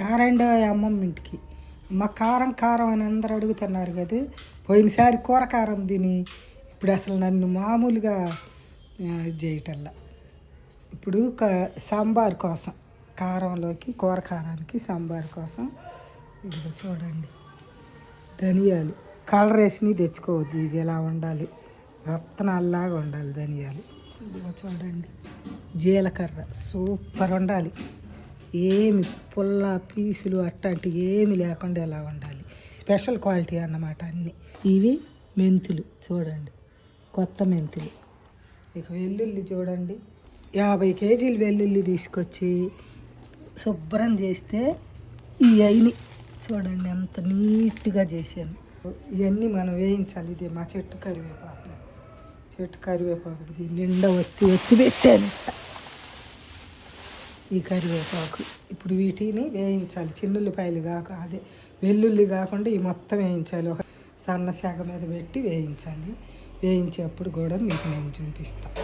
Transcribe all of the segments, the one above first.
రారండి అమ్మమ్మ ఇంటికి. మా కారం కారం అని అందరూ అడుగుతున్నారు కదా. పోయినసారి కూర కారం తిని ఇప్పుడు అసలు నన్ను మామూలుగా ఇది చేయటల్లా. ఇప్పుడు సాంబార్ కోసం, కారంలోకి కూర కారానికి సాంబార్ కోసం ఇదిగో చూడండి ధనియాలు. కలర్ వేసినవి తెచ్చుకోవద్దు, ఇది ఎలా ఉండాలి, రత్నాల్లాగా ఉండాలి ధనియాలు. ఇదిగో చూడండి జీలకర్ర సూపర్ ఉండాలి, ఏమి పుల్ల పీసులు అట్లాంటివి ఏమి లేకుండా ఎలా ఉండాలి, స్పెషల్ క్వాలిటీ అన్నమాట అన్నీ. ఇవి మెంతులు చూడండి, కొత్త మెంతులు. ఇక వెల్లుల్లి చూడండి, 50 కేజీలు వెల్లుల్లి తీసుకొచ్చి శుభ్రం చేస్తే ఈ అయిని చూడండి ఎంత నీట్గా చేశాను. ఇవన్నీ మనం వేయించాలి. ఇదే మా చెట్టు కరివేపాకు, చెట్టు కరివేపాకు నిండా ఒత్తి పెట్టాను ఈ కరివేపాకు. ఇప్పుడు వీటిని వేయించాలి, చిన్నుల్లిపాయలు కాక అదే వెల్లుల్లి కాకుండా ఈ మొత్తం వేయించాలి. ఒక సన్న శాఖ మీద పెట్టి వేయించాలి. వేయించేప్పుడు కూడా మీకు నేను చూపిస్తాను.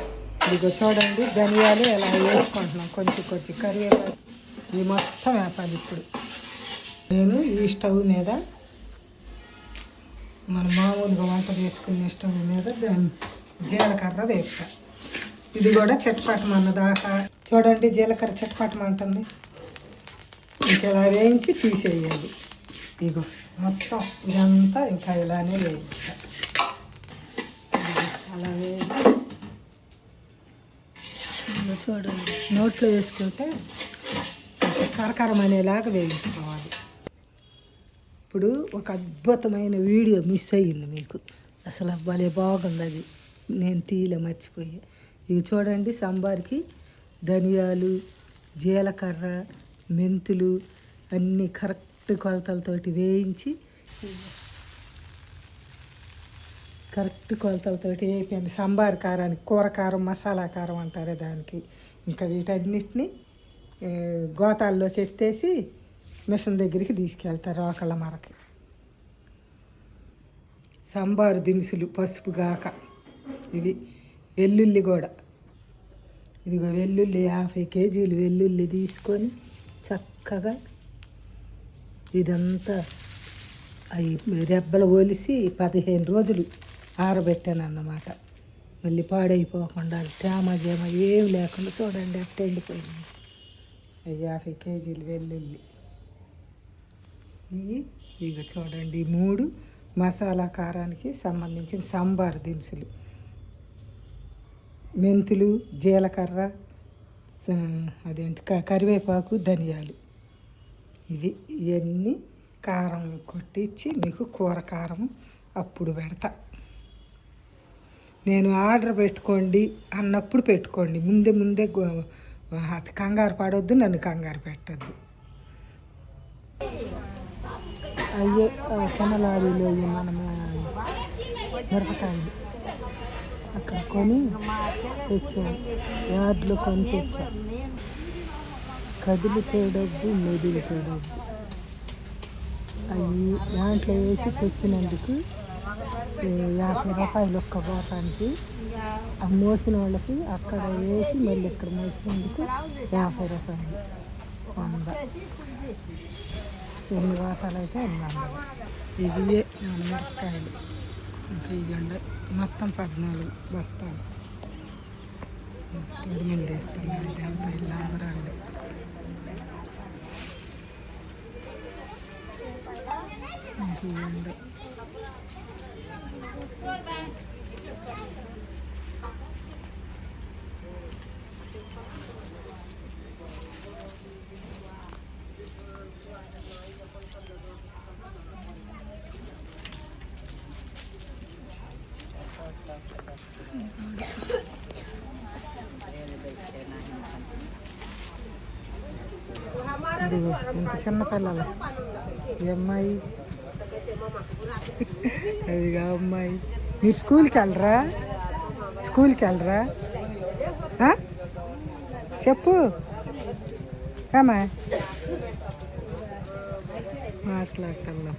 ఇదిగో చూడండి ధనియాలు ఎలా వేసుకుంటున్నాం, కొంచెం కొంచెం కరివేపాకు ఈ మొత్తం వేపాలి. ఇప్పుడు నేను ఈ స్టవ్ మీద, మన మామూలుగా వంట చేసుకునే స్టవ్ మీద జీలకర్ర వేస్తా. ఇది కూడా చిటపటమన్న దాకా చూడండి, జీలకర్ర చిటపటమంటుంది. ఇంకా ఇలా వేయించి తీసేయాలి. ఇగో మొత్తం ఇదంతా ఇంకా ఇలానే వేయించా. అలా వేయించి చూడండి నోట్లో వేసుకుంటే కరకరం అనేలాగా వేయించుకోవాలి. ఇప్పుడు ఒక అద్భుతమైన వీడియో మిస్ అయ్యింది మీకు, అసలు భలే బాగుంది, అది నేను తీయలే మర్చిపోయి. ఇవి చూడండి సాంబార్కి ధనియాలు, జీలకర్ర, మెంతులు అన్నీ కరెక్ట్ కొలతలతోటి వేయించి, కరెక్ట్ కొలతలతోటి వేయిపోయింది. సాంబార్ కారానికి కూర కారం, మసాలా కారం అంటారే దానికి. ఇంకా వీటన్నిటిని గోతాల్లోకి ఎత్తేసి మిషన్ దగ్గరికి తీసుకెళ్తారు రోకళ్ళ మరకి. సాంబారు దినుసులు పసుపు గాక ఇవి, వెల్లుల్లి కూడా ఇదిగో వెల్లుల్లి 50 కేజీలు వెల్లుల్లి తీసుకొని చక్కగా ఇదంతా అవి రెబ్బలు ఒలిసి 15 రోజులు ఆరబెట్టాను అన్నమాట. మళ్ళీ పాడైపోకుండా తేమ జేమ ఏమి లేకుండా చూడండి అట్ట ఎండిపోయింది. 50 కేజీలు వెల్లుల్లి. ఇవి చూడండి 3 మసాలా కారానికి సంబంధించిన సాంబార్ దినుసులు, మెంతులు, జీలకర్ర, అదేంటి కరివేపాకు, ధనియాలు. ఇవన్నీ కారం కొట్టించి మీకు కూర కారం అప్పుడు పెడతా. నేను ఆర్డర్ పెట్టుకోండి అన్నప్పుడు పెట్టుకోండి, ముందే అది కంగారు పడవద్దు, నన్ను కంగారు పెట్టద్దు. అయ్యే కొనలారీలో మనము మిరపకాయలు అక్కడ కొని తెచ్చాను, యార్డ్లో కొని తెచ్చాను. కదిలితే డబ్బు, మెదిలితే డబ్బు. అవి దాంట్లో వేసి తెచ్చినందుకు 50 రూపాయలు ఒక్క గోతానికి. ఆ మోసిన వాళ్ళకి అక్కడ వేసి మళ్ళీ ఇక్కడ మోసినందుకు 50 రూపాయలు. 100 ఎన్ని గోతాలు అయితే 100. ఇవే మన మిరపకాయలు. ఇంకా ఇవ్వండి మొత్తం 14 బస్తాలు. తొడిమిలు తీస్తున్నాను, అంతా ఇల్లు అందరూ అండి. ఇంక ఇవ్వండి ఇదిగో ఇంత చిన్న పిల్లలు. ఈ అమ్మాయి, అదిగా అమ్మాయి. మీరు స్కూల్కి వెళ్ళరా? చెప్పు ఏమా మాట్లాడటంలో